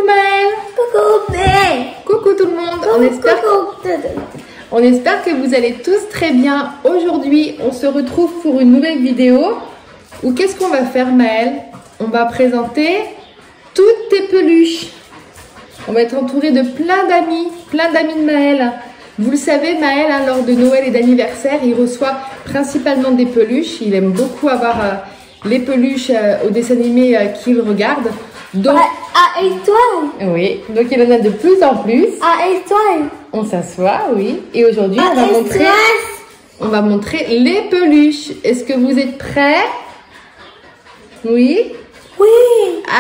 Maëlle. Coucou Maëlle. Coucou tout le monde. On espère que vous allez tous très bien. Aujourd'hui, on se retrouve pour une nouvelle vidéo. Où qu'est-ce qu'on va faire, Maëlle? On va présenter toutes tes peluches. On va être entouré de plein d'amis de Maëlle. Vous le savez, Maëlle, hein, lors de Noël et d'anniversaire, il reçoit principalement des peluches. Il aime beaucoup avoir les peluches au dessin animé qu'il regarde. Donc, à étoile. Oui, donc il en a de plus en plus. À étoile. On s'assoit, oui. Et aujourd'hui, on va montrer les peluches. Est-ce que vous êtes prêts? Oui? Oui.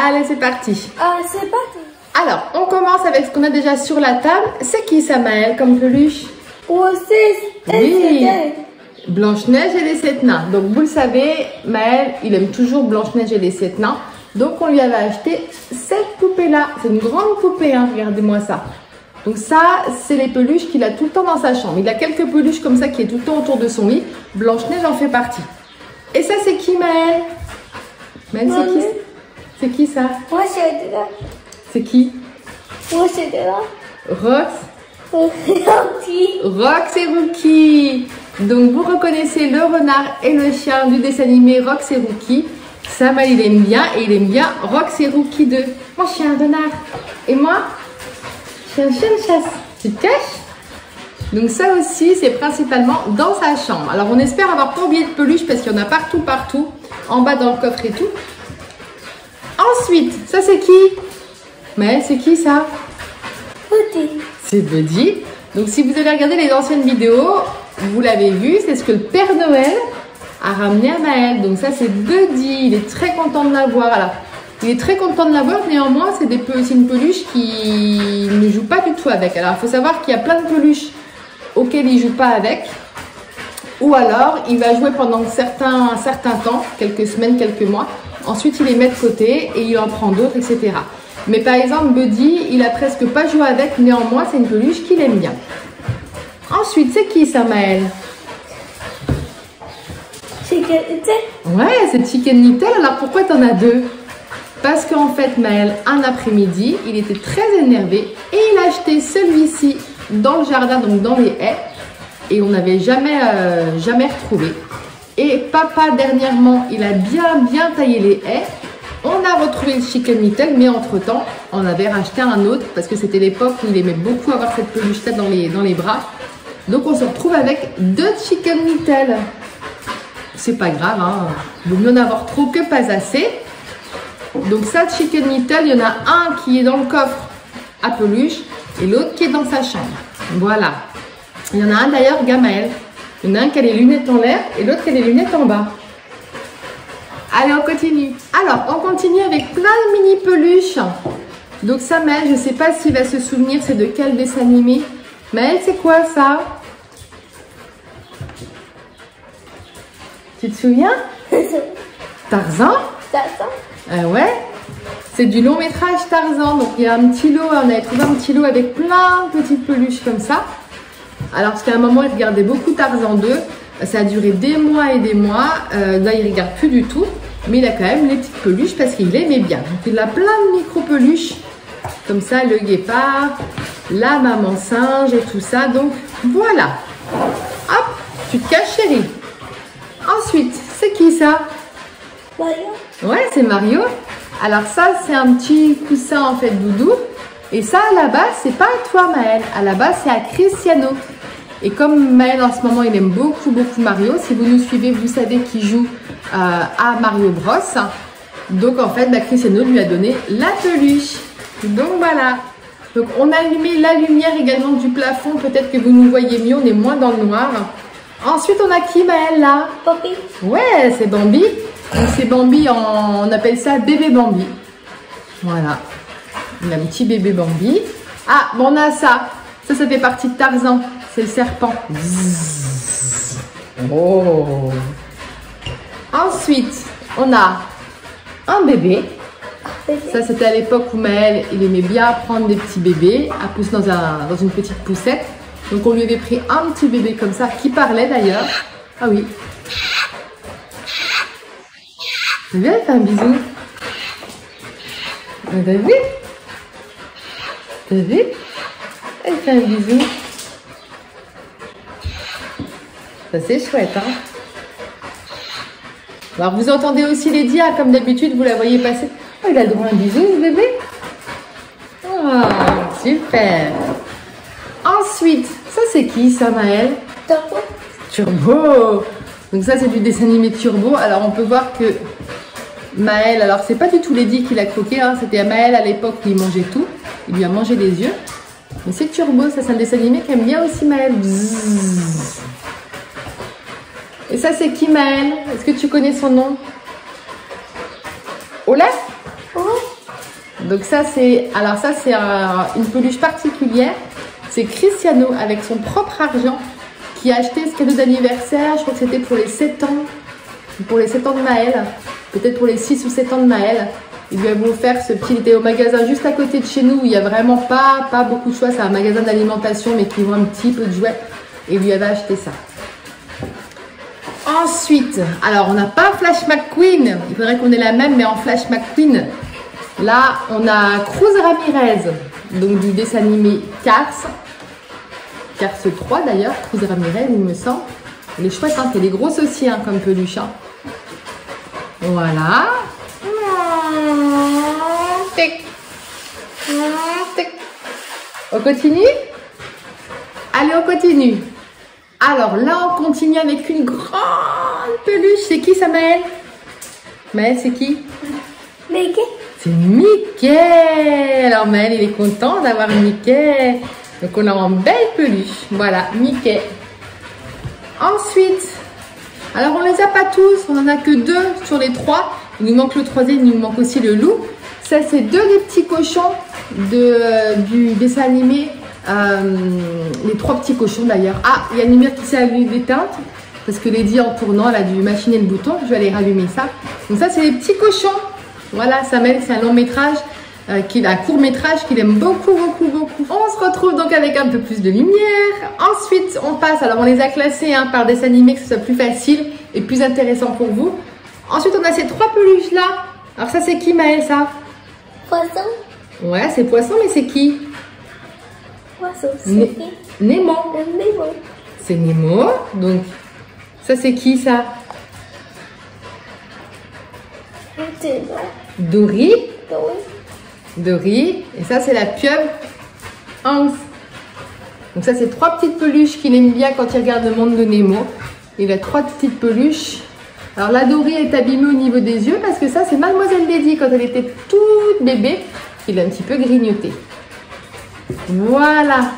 Allez, c'est parti. C'est parti. Alors, on commence avec ce qu'on a déjà sur la table. C'est qui ça, Maëlle, comme peluche? Oui. Blanche-Neige et les 7 nains. Donc, vous le savez, Maëlle, il aime toujours Blanche-Neige et les 7 nains. Donc, on lui avait acheté cette poupée-là. C'est une grande poupée, hein. Regardez-moi ça. Donc, ça, c'est les peluches qu'il a tout le temps dans sa chambre. Il a quelques peluches comme ça qui est tout le temps autour de son lit. Blanche-Neige en fait partie. Et ça, c'est qui, Maëlle? Maëlle, c'est qui? C'est qui ça? Moi, c'est là. C'est qui? Moi, c'est là. Rox. Rookie. Rox et Rookie. Donc, vous reconnaissez le renard et le chien du dessin animé Rox et Rookie. Sam, il aime bien et il aime bien Rox et Rookie 2. Moi, je suis un renard. Et moi, je suis un chien de chasse. Tu te caches? Donc, ça aussi, c'est principalement dans sa chambre. Alors, on espère avoir pas oublié de peluche parce qu'il y en a partout. En bas dans le coffre et tout. Ensuite, ça, c'est qui? Mais c'est qui ça? Buddy. C'est Buddy. Donc, si vous avez regardé les anciennes vidéos, vous l'avez vu, c'est ce que le Père Noël a ramené à Maëlle. Donc ça, c'est Buddy. Il est très content de l'avoir. Alors, il est très content de l'avoir. Néanmoins, c'est une peluche qui ne joue pas du tout avec. Alors, il faut savoir qu'il y a plein de peluches auxquelles il ne joue pas avec. Ou alors, il va jouer pendant un certain temps, quelques semaines, quelques mois. Ensuite, il les met de côté et il en prend d'autres, etc. Mais par exemple, Buddy, il a presque pas joué avec. Néanmoins, c'est une peluche qu'il aime bien. Ensuite, c'est qui ça, Maëlle? Chicken Little. Ouais, c'est Chicken Little. Alors, pourquoi t'en as deux? Parce qu'en fait, Maëlle, un après-midi, il était très énervé et il a acheté celui-ci dans le jardin, donc dans les haies. Et on n'avait jamais retrouvé. Et papa, dernièrement, il a bien taillé les haies. On a retrouvé le Chicken Little, mais entre-temps, on avait racheté un autre parce que c'était l'époque où il aimait beaucoup avoir cette peluche-là dans les bras. Donc, on se retrouve avec deux Chicken Little. C'est pas grave, hein. Vaut mieux en avoir trop que pas assez. Donc, ça, Chicken Little, il y en a un qui est dans le coffre à peluche et l'autre qui est dans sa chambre. Voilà. Il y en a un d'ailleurs, Maëlle. Il y en a un qui a les lunettes en l'air et l'autre qui a les lunettes en bas. Allez, on continue. Alors, on continue avec plein de mini peluches. Donc ça, Maëlle, je ne sais pas s'il va se souvenir, c'est de quel dessin animé. Maëlle, c'est quoi ça? Tu te souviens? Tarzan? Tarzan. Ouais. C'est du long métrage Tarzan. Donc il y a un petit lot, on avait trouvé un petit lot avec plein de petites peluches comme ça. Alors, parce qu'à un moment, il regardait beaucoup Tarzan 2. Ça a duré des mois et des mois. Là, il ne regarde plus du tout. Mais il a quand même les petites peluches parce qu'il aimait bien. Donc, il a plein de micro-peluches. Comme ça, le guépard, la maman singe et tout ça. Donc, voilà. Hop, tu te caches, chérie. Ensuite, c'est qui ça? Mario. Ouais, c'est Mario. Alors ça, c'est un petit coussin en fait doudou. Et ça, à la base, c'est pas à toi, Maëlle. À la base, c'est à Cristiano. Et comme Maëlle, en ce moment, il aime beaucoup Mario. Si vous nous suivez, vous savez qu'il joue à Mario Bros. Donc, en fait, Cristiano lui a donné la peluche. Donc, voilà. Donc, on a allumé la lumière également du plafond. Peut-être que vous nous voyez mieux, on est moins dans le noir. Ensuite, on a qui, Maëlle, là? Bambi. Ouais, c'est Bambi. Donc, c'est Bambi, on appelle ça bébé Bambi. Voilà. On a un petit bébé Bambi. Ah, bon, on a ça. Ça fait partie de Tarzan. C'est le serpent. Oh. Ensuite, on a un bébé. Ça, c'était à l'époque où Maëlle, il aimait bien prendre des petits bébés, à pousser dans une petite poussette. Donc, on lui avait pris un petit bébé comme ça, qui parlait d'ailleurs. Ah oui. T'as vu, elle fait un bisou. T'as vu? T'as vu? Elle fait un bisou. Ça c'est chouette, hein? Alors vous entendez aussi Lydia, comme d'habitude, vous la voyez passer. Oh, il a le droit à un bisou, ce bébé? Oh, super! Ensuite, ça c'est qui ça, Maëlle? Turbo. Turbo! Donc ça c'est du dessin animé Turbo. Alors on peut voir que Maëlle, alors c'est pas du tout Lady qui l'a croqué, hein, c'était à Maëlle à l'époque où il mangeait tout. Il lui a mangé les yeux. Mais c'est Turbo, ça c'est un dessin animé qu'aime bien aussi Maëlle. Bzzz. Et ça c'est qui Maëlle? Est-ce que tu connais son nom? Olaf? Oui. Donc ça c'est, alors ça c'est une peluche particulière. C'est Cristiano avec son propre argent qui a acheté ce cadeau d'anniversaire. Je crois que c'était pour les 7 ans. Pour les 7 ans de Maëlle. Peut-être pour les 6 ou 7 ans de Maëlle. Il lui a offert ce petit, il était au magasin juste à côté de chez nous où il n'y a vraiment pas beaucoup de choix. C'est un magasin d'alimentation mais qui vend un petit peu de jouets. Et il lui avait acheté ça. Ensuite, alors on n'a pas Flash McQueen. Il faudrait qu'on ait la même mais en Flash McQueen. Là, on a Cruz Ramirez. Donc du dessin animé Cars. Cars 3 d'ailleurs. Cruz Ramirez, il me semble. Elle est chouette, hein, c'est des grosses aussi hein, comme peluche. Hein. Voilà. On continue? Allez, on continue. Alors là, on continue avec une grande peluche. C'est qui ça, Maëlle? Maëlle, c'est qui? Mickey. C'est Mickey. Alors Maëlle, il est content d'avoir Mickey. Donc on a une belle peluche. Voilà, Mickey. Ensuite, alors on les a pas tous. On en a que 2 sur les 3. Il nous manque le 3e, il nous manque aussi le loup. Ça, c'est 2 des petits cochons du dessin animé. Les 3 petits cochons d'ailleurs. Ah, il y a une lumière qui s'est éteinte parce que Lady en tournant, elle a dû machiner le bouton. Je vais aller rallumer ça. Donc ça, c'est les petits cochons. Voilà, Samuel, c'est un long métrage, un court métrage qu'il aime beaucoup. On se retrouve donc avec un peu plus de lumière. Ensuite, on passe, alors on les a classés hein, par dessin animé, que ce soit plus facile et plus intéressant pour vous. Ensuite, on a ces 3 peluches là. Alors ça, c'est qui Maëlle, ça? Poisson. Ouais, c'est poisson, mais c'est qui? Poisson, c'est Nemo. Nemo. C'est Nemo. Donc, ça, c'est qui ça? Dory. Dory. Et ça, c'est la pieuvre Hans. Donc ça, c'est 3 petites peluches qu'il aime bien quand il regarde le monde de Nemo. Il a 3 petites peluches. Alors la Dory est abîmée au niveau des yeux parce que ça, c'est Mademoiselle Lady quand elle était toute bébé. Il a un petit peu grignoté. Voilà.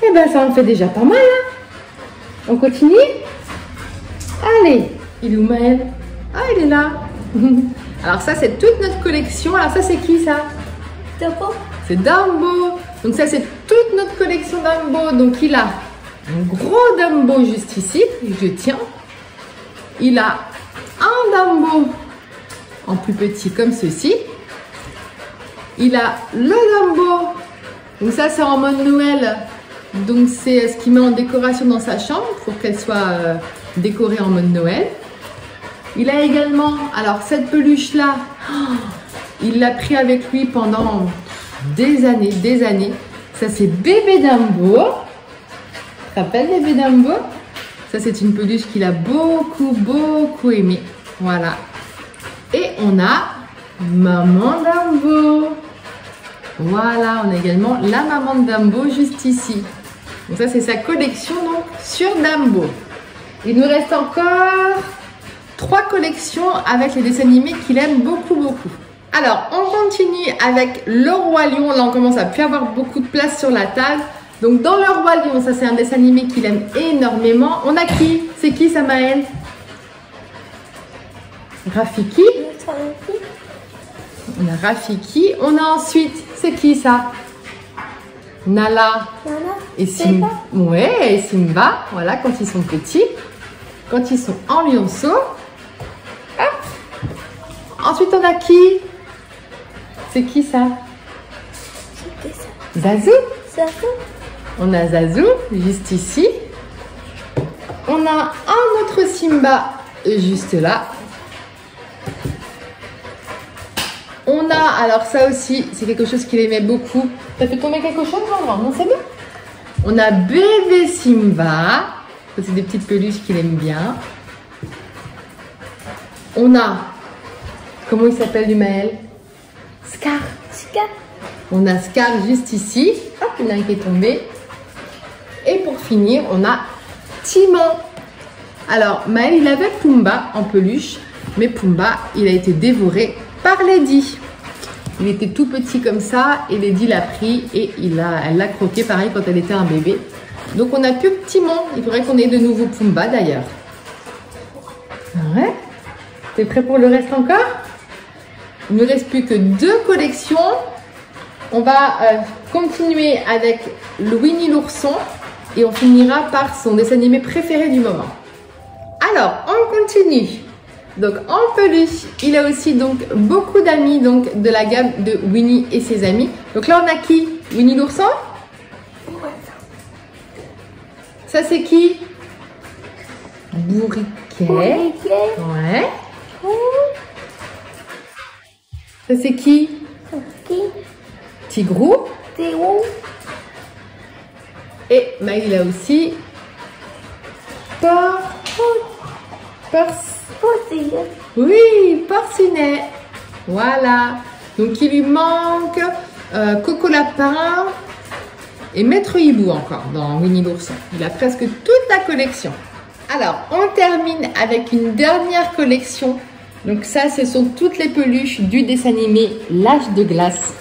Et ben ça en fait déjà pas mal. Hein. On continue? Allez. Il est où Maëlle? Ah, il est là. Alors ça, c'est toute notre collection. Alors ça, c'est qui ça? Dumbo. C'est Dumbo. Donc ça, c'est toute notre collection Dumbo. Donc il a un gros Dumbo juste ici. Je tiens. Il a un Dumbo en plus petit comme ceci. Il a le Dumbo. Donc ça, c'est en mode Noël. Donc c'est ce qu'il met en décoration dans sa chambre pour qu'elle soit décorée en mode Noël. Il a également, alors cette peluche-là, il l'a pris avec lui pendant des années. Ça, c'est Bébé Dumbo. Tu te rappelles Bébé Dumbo? Ça, c'est une peluche qu'il a beaucoup aimé. Voilà. Et on a Maman Dumbo. Voilà, on a également la Maman de Dumbo juste ici. Donc ça, c'est sa collection donc sur Dumbo. Il nous reste encore 3 collections avec les dessins animés qu'il aime beaucoup. Alors, on continue avec Le Roi Lion. Là, on commence à plus avoir beaucoup de place sur la table. Donc, dans Le Roi Lion, ça, c'est un dessin animé qu'il aime énormément. On a qui? C'est qui, ça, Maëlle? Rafiki. On a Rafiki. On a ensuite, c'est qui, ça? Nala. Et Simba. Ouais, et Simba. Voilà, quand ils sont petits. Quand ils sont en lionceau. Ensuite, on a qui? C'est qui ça? Zazu. On a Zazu, juste ici. On a un autre Simba, juste là. On a, alors ça aussi, c'est quelque chose qu'il aimait beaucoup. T'as fait tomber quelque chose, Jean? Non, c'est bon. On a bébé Simba. Ça, c'est des petites peluches qu'il aime bien. On a, comment il s'appelle du Maël? Scar. Scar. On a Scar juste ici. Hop, il y en a un qui est tombé. Et pour finir, on a Timon. Alors, Maël, il avait Pumba en peluche. Mais Pumba, il a été dévoré par Lady. Il était tout petit comme ça et Lady l'a pris et elle l'a croqué pareil quand elle était un bébé. Donc on n'a que Timon. Il faudrait qu'on ait de nouveau Pumba d'ailleurs. Ouais. T'es prêt pour le reste encore? Il ne reste plus que 2 collections. On va continuer avec le Winnie l'ourson et on finira par son dessin animé préféré du moment. Alors, on continue. Donc en peluche, il a aussi donc beaucoup d'amis donc de la gamme de Winnie et ses amis. Donc là on a qui? Winnie l'ourson? Ça c'est qui? Bourriquet. Ouais. Ça c'est qui? Tigrou. Et Maël il a aussi Oui, Porcinet. Voilà. Donc il lui manque Coco Lapin et Maître Hibou encore dans Winnie l'ourson. Il a presque toute la collection. Alors, on termine avec une dernière collection. Donc ça, ce sont toutes les peluches du dessin animé L'Âge de glace.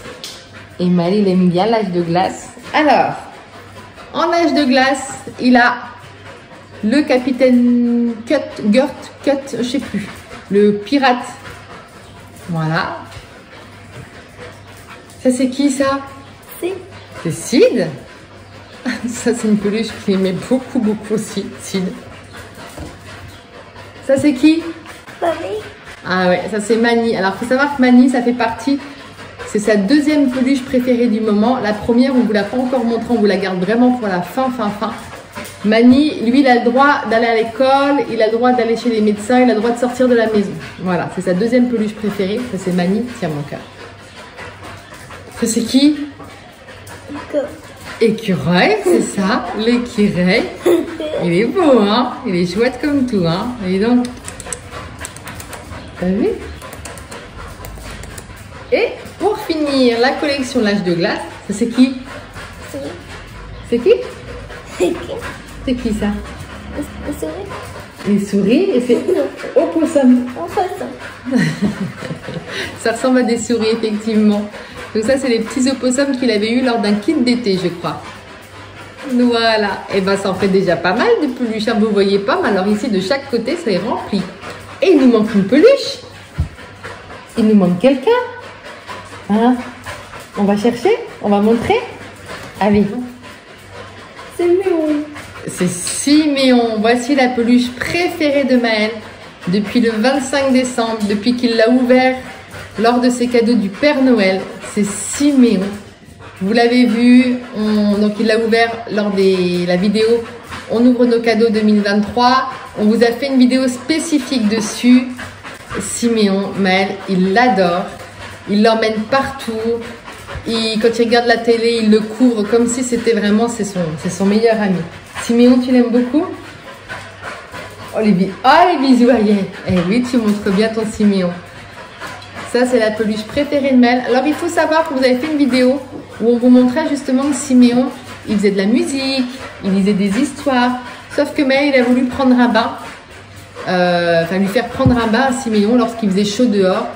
Et Maël, il aime bien L'Âge de glace. Alors, en Âge de glace, il a le capitaine Gurt, je sais plus, le pirate. Voilà. Ça, c'est qui ça? C'est Sid. Ça, c'est une peluche qu'il aimait beaucoup aussi, Sid. Ça, c'est qui? Mani. Ah ouais, ça c'est Mani. Alors, il faut savoir que Mani, ça fait partie, c'est sa deuxième peluche préférée du moment. La première, on ne vous l'a pas encore montrée, on vous la garde vraiment pour la fin. Mani, lui, il a le droit d'aller à l'école, il a le droit d'aller chez les médecins, il a le droit de sortir de la maison. Voilà, c'est sa deuxième peluche préférée. Ça, c'est Mani. Tiens, mon cœur. Ça, c'est qui? Écureuil, c'est ça, l'écureuil. Il est beau, hein? Il est chouette comme tout, hein? Et donc, t'as vu? Et pour finir, la collection L'Âge de glace, ça c'est qui? C'est qui? C'est qui ça? Les souris et c'est opossum. Ça ressemble à des souris effectivement. Donc ça c'est les petits opossums qu'il avait eu lors d'un kit d'été je crois. Voilà. Et ben ça en fait déjà pas mal de peluches. Vous voyez pas, mais alors ici de chaque côté ça est rempli. Et il nous manque une peluche. Il nous manque quelqu'un. Hein? On va chercher? On va montrer? Allez. Siméon. C'est Siméon. Voici la peluche préférée de Maël depuis le 25 décembre, depuis qu'il l'a ouvert lors de ses cadeaux du Père Noël. C'est Siméon. Vous l'avez vu, donc il l'a ouvert lors de la vidéo On ouvre nos cadeaux 2023. On vous a fait une vidéo spécifique dessus. Siméon, Maël, il l'adore. Il l'emmène partout. Quand il regarde la télé, il le couvre comme si c'était vraiment son meilleur ami. Siméon, tu l'aimes beaucoup? Oh les bisous, Ariel. Eh oui, tu montres bien ton Siméon. Ça, c'est la peluche préférée de Maël. Alors, il faut savoir que vous avez fait une vidéo où on vous montrait justement que Siméon, il faisait de la musique, il lisait des histoires. Sauf que Maël, il a voulu prendre un bain. Lui faire prendre un bain à Siméon lorsqu'il faisait chaud dehors.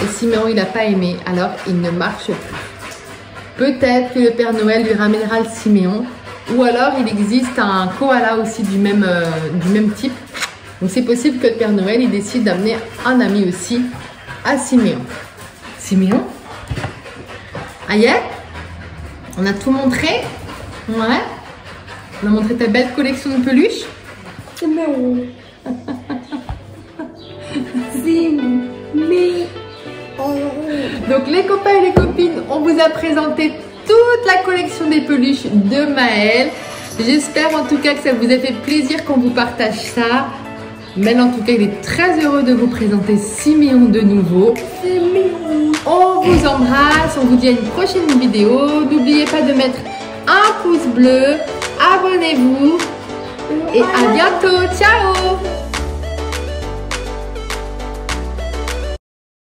Et Siméon, il n'a pas aimé. Alors, il ne marche plus. Peut-être que le Père Noël lui ramènera le Siméon. Ou alors, il existe un koala aussi du même type. Donc, c'est possible que le Père Noël, il décide d'amener un ami aussi à Siméon. Siméon? Aïe, on a tout montré? Ouais. On a montré ta belle collection de peluches? Siméon. Donc les copains et les copines, on vous a présenté toute la collection des peluches de Maël. J'espère en tout cas que ça vous a fait plaisir qu'on vous partage ça. Mel, en tout cas, il est très heureux de vous présenter Siméon de nouveau. On vous embrasse, on vous dit à une prochaine vidéo. N'oubliez pas de mettre un pouce bleu, abonnez-vous et à bientôt. Ciao!